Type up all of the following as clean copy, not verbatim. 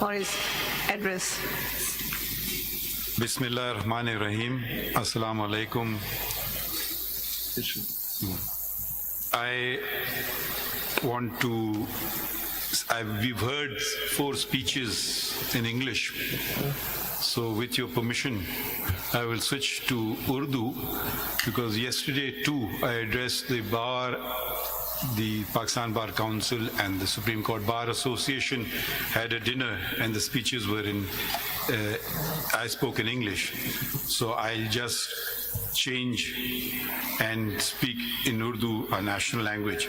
for his address. Bismillah ar-Rahman ar-Rahim. Assalamu alaikum. We've heard 4 speeches in English. So with your permission, I will switch to Urdu, because yesterday too I addressed the Pakistan Bar Council and the Supreme Court Bar Association had a dinner, and the speeches were I spoke in English. So I'll just change and speak in Urdu, our national language.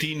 3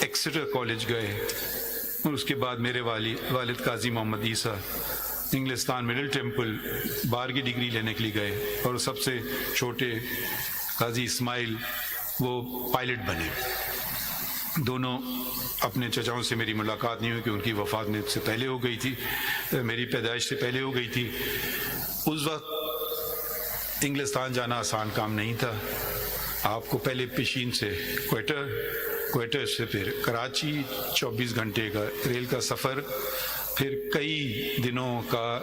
Exeter college گئے، اور اس کے بعد میرے والد قاضی محمد عیسیٰ انگلستان middle temple بار کی degree لینے کے لیے گئے، اور سب سے چھوٹے قاضی اسماعیل وہ پائلٹ بنے۔ دونوں اپنے چچاؤں سے میری ملاقات نہیں ہوئی کہ ان کی وفات میں سے پہلے ہو گئی تھی، میری پیدائش سے پہلے ہو گئی تھی۔ اس وقت انگلستان جانا آسان کام نہیں تھا، آپ کو پہلے پیشین سے کوئٹہ سے پھر کراچی 24 گھنٹے کا ریل کا سفر، پھر کئی دنوں کا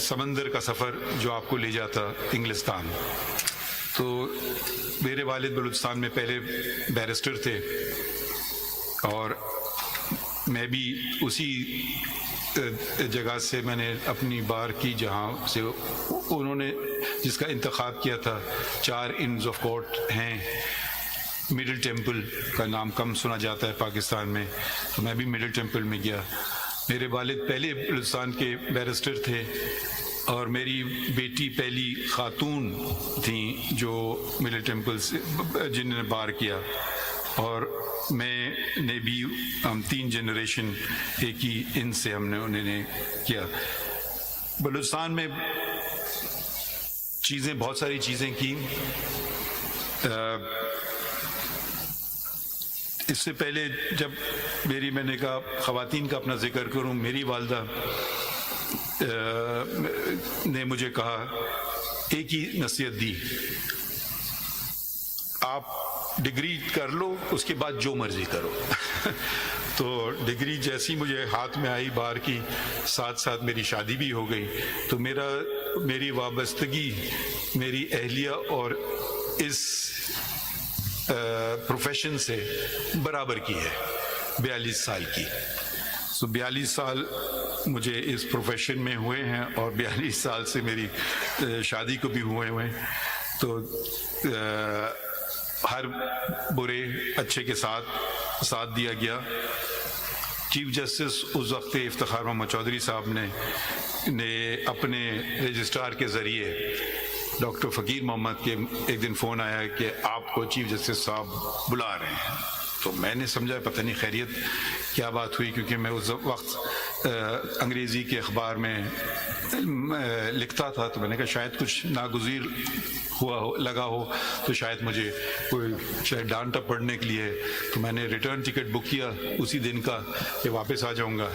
سمندر کا سفر جو آپ کو لے جاتا انگلستان۔ تو میرے والد بلوچستان میں پہلے بیرسٹر تھے، اور میں بھی اسی جگہ سے میں نے اپنی بار کی جہاں سے انہوں نے جس کا انتخاب کیا تھا۔ 4 انز آف کورٹ ہیں، مڈل ٹیمپل کا نام کم سنا جاتا ہے پاکستان میں، تو میں بھی مڈل ٹیمپل میں گیا۔ میرے والد پہلے بلوچستان کے بیرسٹر تھے، اور میری بیٹی پہلی خاتون تھیں جو مڈل ٹیمپل سے جنہوں نے بار کیا، اور میں نے بھی، ہم 3 جنریشن ایک ہی ان سے ہم نے انہوں نے کیا۔ بلوچستان میں بہت ساری چیزیں کی۔ اس سے پہلے جب میں نے کہا خواتین کا اپنا ذکر کروں، میری والدہ نے مجھے کہا، ایک ہی نصیحت دی، آپ ڈگری کر لو، اس کے بعد جو مرضی کرو۔ تو ڈگری جیسی مجھے ہاتھ میں آئی بار کی، ساتھ ساتھ میری شادی بھی ہو گئی، تو میری وابستگی میری اہلیہ اور اس پروفیشن سے برابر کی ہے، 42 سال کی۔ 42 سال مجھے اس پروفیشن میں ہوئے ہیں، اور 42 سال سے میری شادی کو بھی ہوئے ہیں۔ تو ہر برے اچھے کے ساتھ دیا گیا۔ چیف جسٹس اس وقت افتخار محمد چودھری صاحب نے اپنے رجسٹرار کے ذریعے ڈاکٹر فقیر محمد کے ایک دن فون آیا کہ آپ کو چیف جسٹس صاحب بلا رہے ہیں۔ تو میں نے سمجھا پتہ نہیں خیریت کیا بات ہوئی، کیونکہ میں اس وقت انگریزی کے اخبار میں لکھتا تھا، تو میں نے کہا شاید کچھ ناگزیر لگا ہو، تو شاید مجھے کوئی ڈانٹا پڑھنے کے لیے، تو میں نے ریٹرن ٹکٹ بک کیا اسی دن کا کہ واپس آ جاؤں گا۔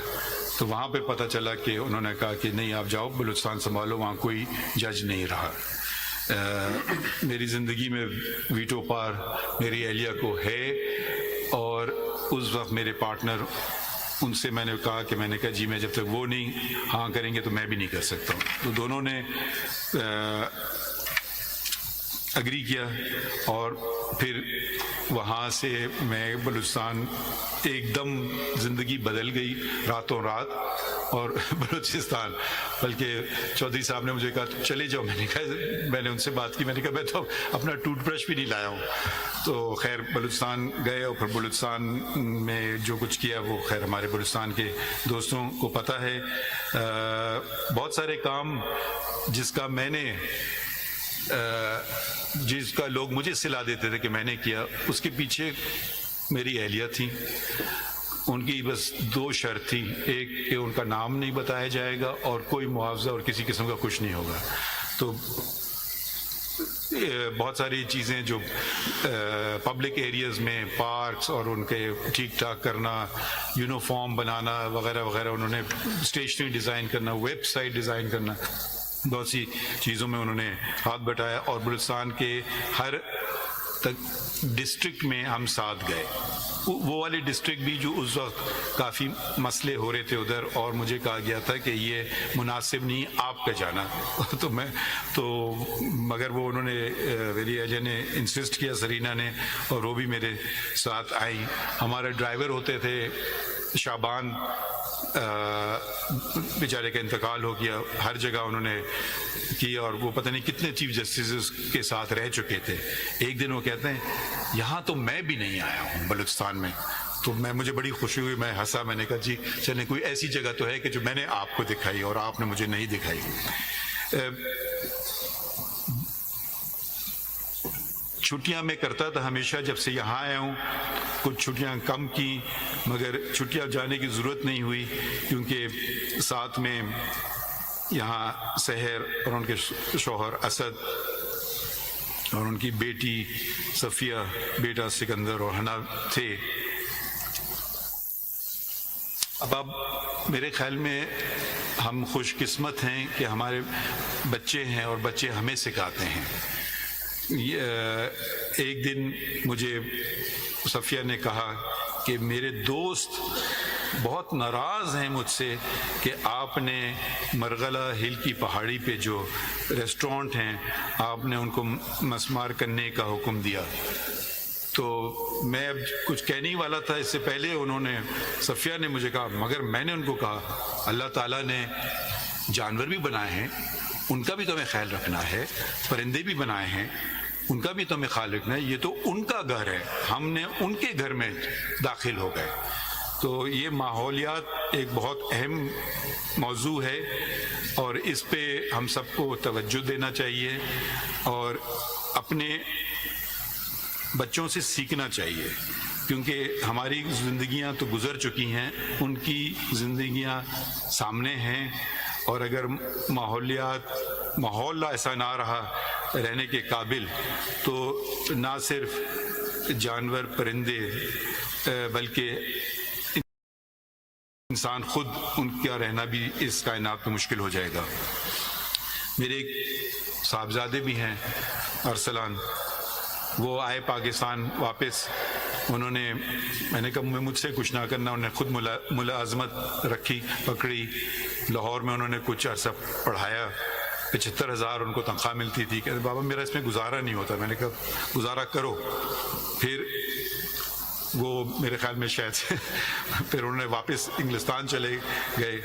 تو وہاں پہ پتہ چلا کہ انہوں نے کہا کہ نہیں آپ جاؤ بلوچستان سنبھالو، وہاں کوئی جج نہیں رہا۔ میری زندگی میں ویٹو پار میری اہلیہ کو ہے، اور اس وقت میرے پارٹنر، ان سے میں نے کہا کہ میں نے کہا جی میں جب تک وہ نہیں ہاں کریں گے تو میں بھی نہیں کر سکتا ہوں۔ تو دونوں نے اگری کیا، اور پھر وہاں سے میں بلوچستان ایک دم زندگی بدل گئی راتوں رات، اور بلوچستان بلکہ چودھری صاحب نے مجھے کہا چلے جاؤ، میں نے ان سے بات کی، میں نے کہا میں تو اپنا ٹوتھ برش بھی نہیں لایا ہوں۔ تو خیر بلوچستان گئے، اور پھر بلوچستان میں جو کچھ کیا وہ خیر ہمارے بلوچستان کے دوستوں کو پتہ ہے۔ بہت سارے کام جس کا لوگ مجھے صلاح دیتے تھے کہ میں نے کیا، اس کے پیچھے میری اہلیہ تھی۔ ان کی بس 2 شرط تھی، ایک کہ ان کا نام نہیں بتایا جائے گا، اور کوئی معاوضہ اور کسی قسم کا کچھ نہیں ہوگا۔ تو بہت ساری چیزیں جو پبلک ایریاز میں پارکس اور ان کے ٹھیک ٹھاک کرنا، یونیفارم بنانا وغیرہ وغیرہ، انہوں نے اسٹیشنری ڈیزائن کرنا، ویب سائٹ ڈیزائن کرنا، بہت سی چیزوں میں انہوں نے ہاتھ بٹایا۔ اور بلوچستان کے ہر ڈسٹرکٹ میں ہم ساتھ گئے، وہ والے ڈسٹرکٹ بھی جو اس وقت کافی مسئلے ہو رہے تھے ادھر، اور مجھے کہا گیا تھا کہ یہ مناسب نہیں آپ کا جانا۔ مگر وہ انہوں نے میری ایجنٹ نے انسسٹ کیا، سرینا نے، اور وہ بھی میرے ساتھ آئیں۔ ہمارے ڈرائیور ہوتے تھے شعبان، بیچارے کا انتقال ہو گیا، ہر جگہ انہوں نے کیا، اور وہ پتہ نہیں کتنے چیف جسٹس کے ساتھ رہ چکے تھے۔ ایک دن وہ کہتے ہیں یہاں تو میں بھی نہیں آیا ہوں بلوچستان میں، تو مجھے بڑی خوشی ہوئی، میں ہنسا، میں نے کہا جی چلیں کوئی ایسی جگہ تو ہے کہ جو میں نے آپ کو دکھائی اور آپ نے مجھے نہیں دکھائی۔ چھٹیاں میں کرتا تھا ہمیشہ جب سے یہاں آیا ہوں. کچھ چھٹیاں کم کی مگر چھٹیاں جانے کی ضرورت نہیں ہوئی کیونکہ ساتھ میں یہاں سحر اور ان کے شوہر اسد اور ان کی بیٹی صفیہ، بیٹا سکندر اور حنا تھے. اب میرے خیال میں ہم خوش قسمت ہیں کہ ہمارے بچے ہیں اور بچے ہمیں سکھاتے ہیں. ایک دن مجھے صفیہ نے کہا کہ میرے دوست بہت ناراض ہیں مجھ سے کہ آپ نے مرغلہ ہل کی پہاڑی پہ جو ریسٹورنٹ ہیں آپ نے ان کو مسمار کرنے کا حکم دیا. تو میں اب کچھ کہنے ہی والا تھا، اس سے پہلے انہوں نے صفیہ نے مجھے کہا، مگر میں نے ان کو کہا اللہ تعالیٰ نے جانور بھی بنائے ہیں، ان کا بھی تو ہمیں خیال رکھنا ہے، پرندے بھی بنائے ہیں ان کا بھی تو ہمیں خیال رکھنا ہے، یہ تو ان کا گھر ہے، ہم نے ان کے گھر میں داخل ہو گئے. تو یہ ماحولیات ایک بہت اہم موضوع ہے اور اس پہ ہم سب کو توجہ دینا چاہیے اور اپنے بچوں سے سیکھنا چاہیے کیونکہ ہماری زندگیاں تو گزر چکی ہیں، ان کی زندگیاں سامنے ہیں، اور اگر ماحول ایسا نہ رہا رہنے کے قابل تو نہ صرف جانور پرندے بلکہ انسان خود ان کا رہنا بھی اس کائنات میں مشکل ہو جائے گا. میرے ایک صاحبزادے بھی ہیں ارسلان، وہ آئے پاکستان واپس، انہوں نے میں نے کہا مجھ سے کچھ نہ کرنا، انہوں نے خود ملازمت رکھی پکڑی، لاہور میں انہوں نے کچھ عرصہ پڑھایا، 75,000 ان کو تنخواہ ملتی تھی. کہتے بابا میرا اس میں گزارا نہیں ہوتا. میں نے کہا گزارا کرو. پھر وہ میرے خیال میں شاید پھر انہوں نے واپس انگلستان چلے گئے.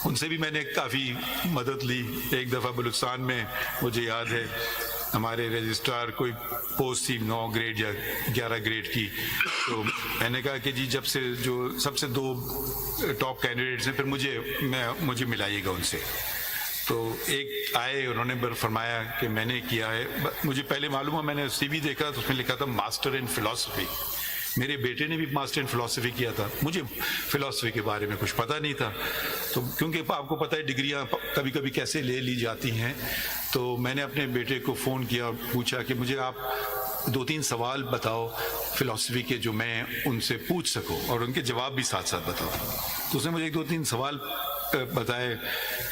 ان سے بھی میں نے کافی مدد لی. ایک دفعہ بلوچستان میں مجھے یاد ہے ہمارے رجسٹرار کوئی پوسٹ تھی 9 گریڈ یا 11 گریڈ کی، تو میں نے کہا کہ جی جب سے جو سب سے 2 ٹاپ کینڈیڈیٹس ہیں پھر مجھے ملائیے گا ان سے. تو ایک آئے، انہوں نے فرمایا کہ میں نے کیا ہے، مجھے پہلے معلوم ہوا، میں نے سی وی دیکھا تو اس میں لکھا تھا ماسٹر ان فلاسفی. میرے بیٹے نے بھی ماسٹر ان فلاسفی کیا تھا، مجھے فلاسفی کے بارے میں کچھ پتہ نہیں تھا. تو کیونکہ آپ کو پتہ ہے ڈگریاں کبھی کبھی کیسے لے لی جاتی ہیں، تو میں نے اپنے بیٹے کو فون کیا اور پوچھا کہ مجھے آپ 2-3 سوال بتاؤ فلاسفی کے جو میں ان سے پوچھ سکوں اور ان کے جواب بھی ساتھ ساتھ بتاؤ. تو اس نے مجھے 2-3 سوال بتائے.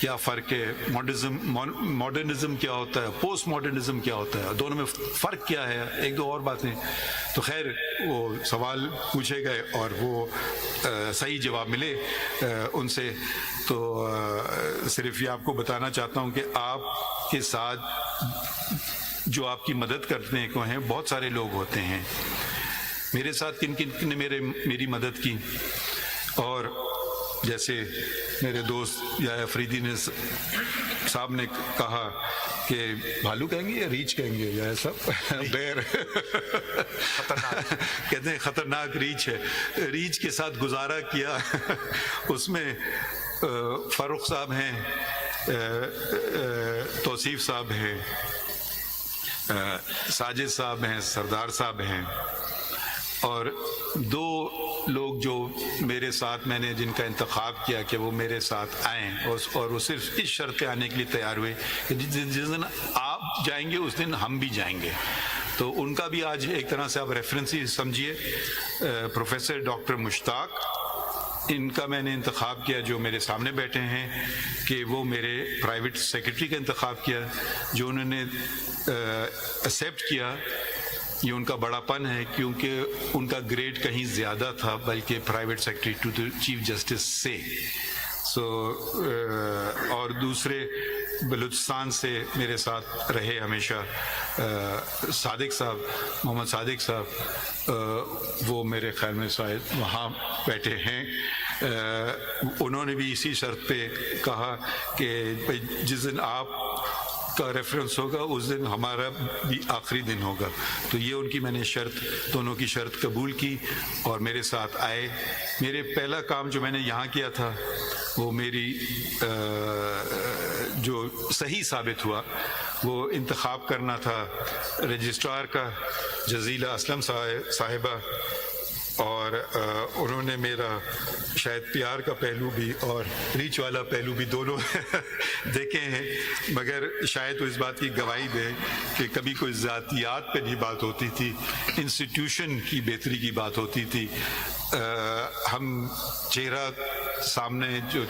کیا فرق ہے، ماڈرنزم کیا ہوتا ہے، پوسٹ ماڈرنزم کیا ہوتا ہے، دونوں میں فرق کیا ہے، 1-2 اور باتیں. تو خیر وہ سوال پوچھے گئے اور وہ صحیح جواب ملے ان سے. تو صرف یہ آپ کو بتانا چاہتا ہوں کہ آپ کے ساتھ جو آپ کی مدد کرنے کو ہیں بہت سارے لوگ ہوتے ہیں. میرے ساتھ کن کن نے میری مدد کی، اور جیسے میرے دوست یا افریدی نے صاحب نے کہا کہ بھالو کہیں گے یا ریچھ کہیں گے یا ایسا بیر کہتے ہیں خطرناک ریچھ ہے. ریچھ کے ساتھ گزارا کیا اس میں فاروق صاحب ہیں، توصیف صاحب ہیں، ساجد صاحب ہیں، سردار صاحب ہیں، اور 2 لوگ جو میرے ساتھ میں نے جن کا انتخاب کیا کہ وہ میرے ساتھ آئیں، اور وہ صرف اس شرط پہ آنے کے لیے تیار ہوئے کہ جس دن آپ جائیں گے اس دن ہم بھی جائیں گے. تو ان کا بھی آج ایک طرح سے آپ ریفرنس ہی سمجھیے. پروفیسر ڈاکٹر مشتاق، ان کا میں نے انتخاب کیا جو میرے سامنے بیٹھے ہیں کہ وہ میرے پرائیویٹ سیکرٹری کا انتخاب کیا، جو انہوں نے ایکسیپٹ کیا. یہ ان کا بڑا پن ہے کیونکہ ان کا گریڈ کہیں زیادہ تھا بلکہ private secretary to the chief justice سے. اور دوسرے بلوچستان سے میرے ساتھ رہے ہمیشہ صادق صاحب، محمد صادق صاحب، وہ میرے خیال میں شاید وہاں بیٹھے ہیں. انہوں نے بھی اسی شرط پہ کہا کہ جس دن آپ کا ریفرنس ہوگا اس دن ہمارا بھی آخری دن ہوگا. تو یہ ان کی میں نے دونوں کی شرط قبول کی اور میرے ساتھ آئے. میرے پہلا کام جو میں نے یہاں کیا تھا وہ میری جو صحیح ثابت ہوا وہ انتخاب کرنا تھا رجسٹرار کا جزیلہ اسلم صاحبہ، اور انہوں نے میرا شاید پیار کا پہلو بھی اور ریچ والا پہلو بھی دونوں دیکھے ہیں، مگر شاید وہ اس بات کی گواہی دے کہ کبھی کوئی ذاتیات پہ نہیں بات ہوتی تھی، انسٹیٹیوشن کی بہتری کی بات ہوتی تھی۔ ہم چہرہ سامنے جو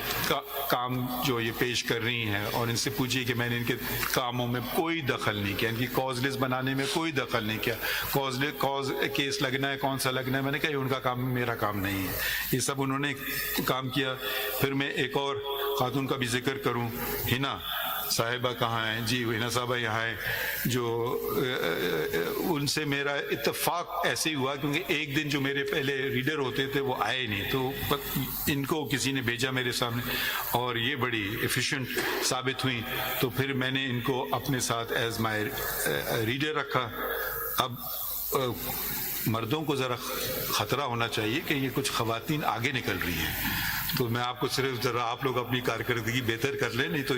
کام جو یہ پیش کر رہی ہیں، اور ان سے پوچھیے کہ میں نے ان کے کاموں میں کوئی دخل نہیں کیا، ان کی کاز لسٹ بنانے میں کوئی دخل نہیں کیا، کاز کیس لگنا ہے کون سا لگنا ہے، میں نے کہا ان کا کام میرا کام نہیں ہے، یہ سب انہوں نے کام کیا۔ پھر میں ایک اور خاتون کا بھی ذکر کروں، ہنا صاحبہ کہاں ہیں؟ جی ہنا صاحبہ یہاں ہیں، جو ان سے میرا اتفاق ایسے ہی ہوا کیونکہ ایک دن جو میرے پہلے ریڈر ہوتے تھے وہ آئے نہیں، تو ان کو کسی نے بھیجا میرے سامنے اور یہ بڑی ایفیشینٹ ثابت ہوئی، تو پھر میں نے ان کو اپنے ساتھ ایز مائی ریڈر رکھا۔ اب مردوں کو ذرا خطرہ ہونا چاہیے کہ یہ کچھ خواتین آگے نکل رہی ہیں، تو میں آپ کو صرف ذرا آپ لوگ اپنی کارکردگی بہتر کر لیں، نہیں تو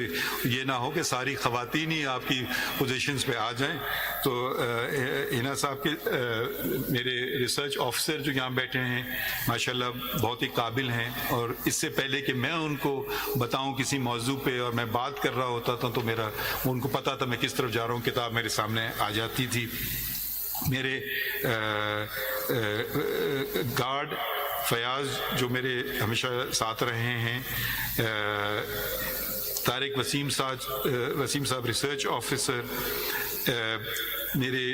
یہ نہ ہو کہ ساری خواتین ہی آپ کی پوزیشنز پہ آ جائیں۔ تو ہنا صاحب کے میرے ریسرچ آفیسر جو یہاں بیٹھے ہیں ماشاءاللہ بہت ہی قابل ہیں، اور اس سے پہلے کہ میں ان کو بتاؤں کسی موضوع پہ اور میں بات کر رہا ہوتا تھا تو ان کو پتہ تھا میں کس طرف جا رہا ہوں، کتاب میرے سامنے آ جاتی تھی۔ میرے گارڈ فیاض جو میرے ہمیشہ ساتھ رہے ہیں، طارق وسیم صاحب ریسرچ آفیسر، میرے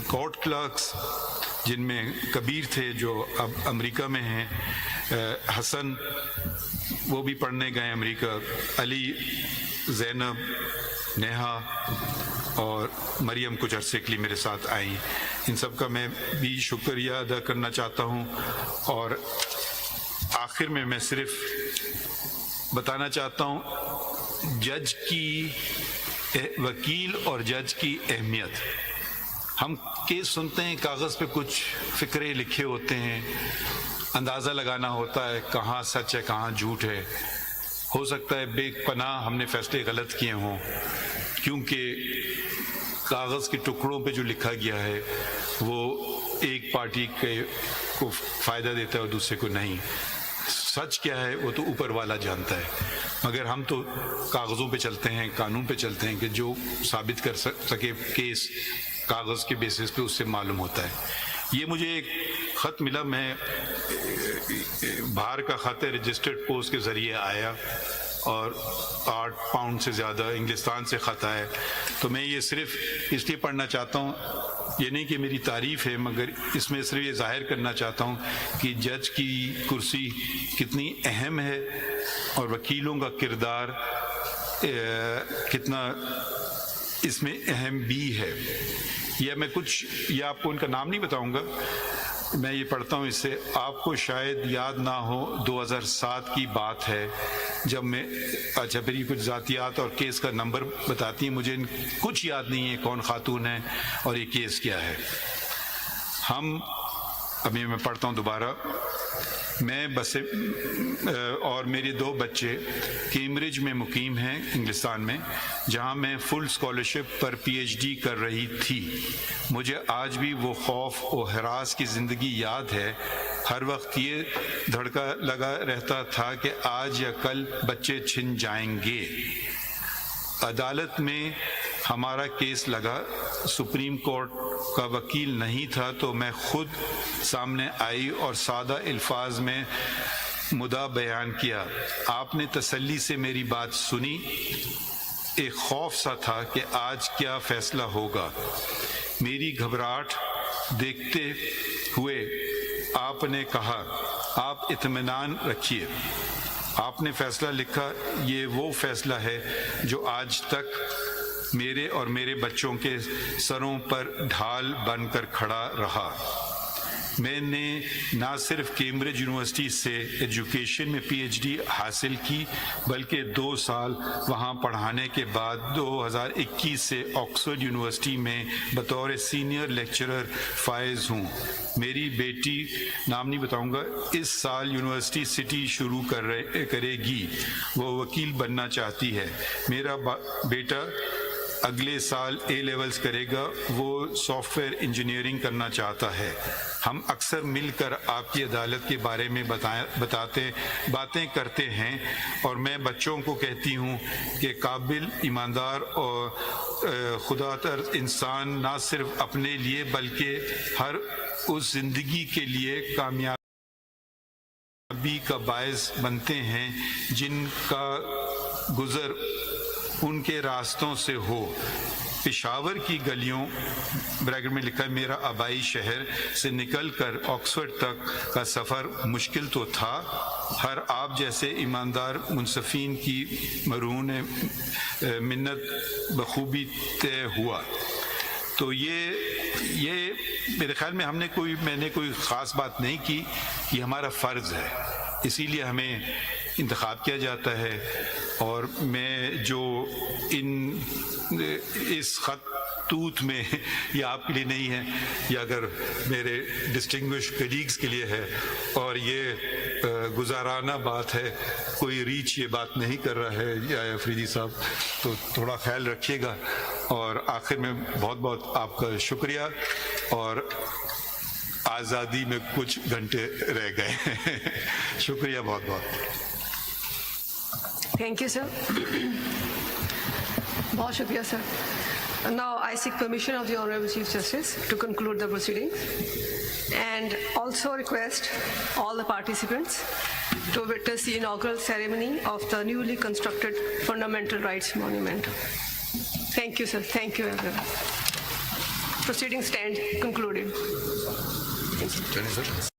کورٹ کلرکس جن میں کبیر تھے جو اب امریکہ میں ہیں، حسن وہ بھی پڑھنے گئے امریکہ، علی، زینب، نیہا اور مریم کچھ عرصے کے لیے میرے ساتھ آئیں، ان سب کا میں بھی شکریہ ادا کرنا چاہتا ہوں۔ اور آخر میں صرف بتانا چاہتا ہوں وکیل اور جج کی اہمیت۔ ہم کیس سنتے ہیں، کاغذ پہ کچھ فقرے لکھے ہوتے ہیں، اندازہ لگانا ہوتا ہے کہاں سچ ہے کہاں جھوٹ ہے، ہو سکتا ہے بے پناہ ہم نے فیصلے غلط کیے ہوں، کیونکہ کاغذ کے ٹکڑوں پہ جو لکھا گیا ہے وہ ایک پارٹی کو فائدہ دیتا ہے اور دوسرے کو نہیں۔ سچ کیا ہے وہ تو اوپر والا جانتا ہے، مگر ہم تو کاغذوں پہ چلتے ہیں، قانون پہ چلتے ہیں کہ جو ثابت کر سکے کیس کاغذ کے بیسس پہ اس سے معلوم ہوتا ہے۔ یہ مجھے ایک خط ملا، میں باہر کا خط ہے، رجسٹرڈ پوسٹ کے ذریعے آیا، اور 8 پاؤنڈ سے زیادہ انگلستان سے خط آئے، تو میں یہ صرف اس لیے پڑھنا چاہتا ہوں، یہ نہیں کہ میری تعریف ہے، مگر اس میں صرف یہ ظاہر کرنا چاہتا ہوں کہ جج کی کرسی کتنی اہم ہے اور وکیلوں کا کردار کتنا اس میں اہم بھی ہے۔ یہ آپ کو ان کا نام نہیں بتاؤں گا، میں یہ پڑھتا ہوں، اس سے آپ کو شاید یاد نہ ہو 2007 کی بات ہے جب میں پھر یہ کچھ ذاتیات اور کیس کا نمبر بتاتی ہیں، مجھے کچھ یاد نہیں ہے کون خاتون ہے اور یہ کیس کیا ہے۔ ابھی میں پڑھتا ہوں دوبارہ۔ میں اور میرے 2 بچے کیمبرج میں مقیم ہیں انگلستان میں، جہاں میں فل اسکالرشپ پر پی ایچ ڈی کر رہی تھی۔ مجھے آج بھی وہ خوف و ہراس کی زندگی یاد ہے، ہر وقت یہ دھڑکا لگا رہتا تھا کہ آج یا کل بچے چھن جائیں گے۔ عدالت میں ہمارا کیس لگا، سپریم کورٹ کا وکیل نہیں تھا تو میں خود سامنے آئی اور سادہ الفاظ میں مدعا بیان کیا۔ آپ نے تسلی سے میری بات سنی۔ ایک خوف سا تھا کہ آج کیا فیصلہ ہوگا۔ میری گھبراہٹ دیکھتے ہوئے آپ نے کہا، آپ اطمینان رکھیے، آپ نے فیصلہ لکھا، یہ وہ فیصلہ ہے جو آج تک میرے اور میرے بچوں کے سروں پر ڈھال بن کر کھڑا رہا۔ میں نے نہ صرف کیمبرج یونیورسٹی سے ایجوکیشن میں پی ایچ ڈی حاصل کی بلکہ 2 سال وہاں پڑھانے کے بعد 2021 سے آکسفورڈ یونیورسٹی میں بطور سینئر لیکچرر فائز ہوں. میری بیٹی نام نہیں بتاؤں گا اس سال یونیورسٹی سٹی شروع کرے گی. وہ وکیل بننا چاہتی ہے. میرا بیٹا اگلے سال اے لیولز کرے گا. وہ سافٹ ویئر انجینئرنگ کرنا چاہتا ہے. ہم اکثر مل کر آپ کی عدالت کے بارے میں باتیں کرتے ہیں اور میں بچوں کو کہتی ہوں کہ قابل، ایماندار اور خدا ترس انسان نہ صرف اپنے لیے بلکہ ہر اس زندگی کے لیے کامیابی کا باعث بنتے ہیں جن کا گزر ان کے راستوں سے ہو. پشاور کی گلیوں بریکٹ میں لکھا ہے میرا آبائی شہر سے نکل کر آکسفورڈ تک کا سفر مشکل تو تھا. ہر آپ جیسے ایماندار منصفین کی مرہون منت بخوبی طے ہوا. تو یہ میرے خیال میں میں نے کوئی خاص بات نہیں کی. یہ ہمارا فرض ہے, اسی لیے ہمیں انتخاب کیا جاتا ہے. اور میں جو اس خطوط میں یہ آپ کے لیے نہیں ہے, یہ اگر میرے ڈسٹنگوش کلیگز کے لیے ہے اور یہ گزارانہ بات ہے, کوئی ریچ یہ بات نہیں کر رہا ہے یا افریدی صاحب, تو تھوڑا خیال رکھیے گا. اور آخر میں بہت بہت آپ کا شکریہ. اور آزادی میں کچھ گھنٹے رہ گئے. شکریہ بہت بہت. Thank you, sir. بہت شکریہ sir. Now I seek permission of the Honorable Chief Justice to conclude the proceedings and also request all the participants to witness the inaugural ceremony of the newly constructed Fundamental Rights Monument. Thank you, sir. Thank you, everyone. Proceedings stand concluded. Thank you.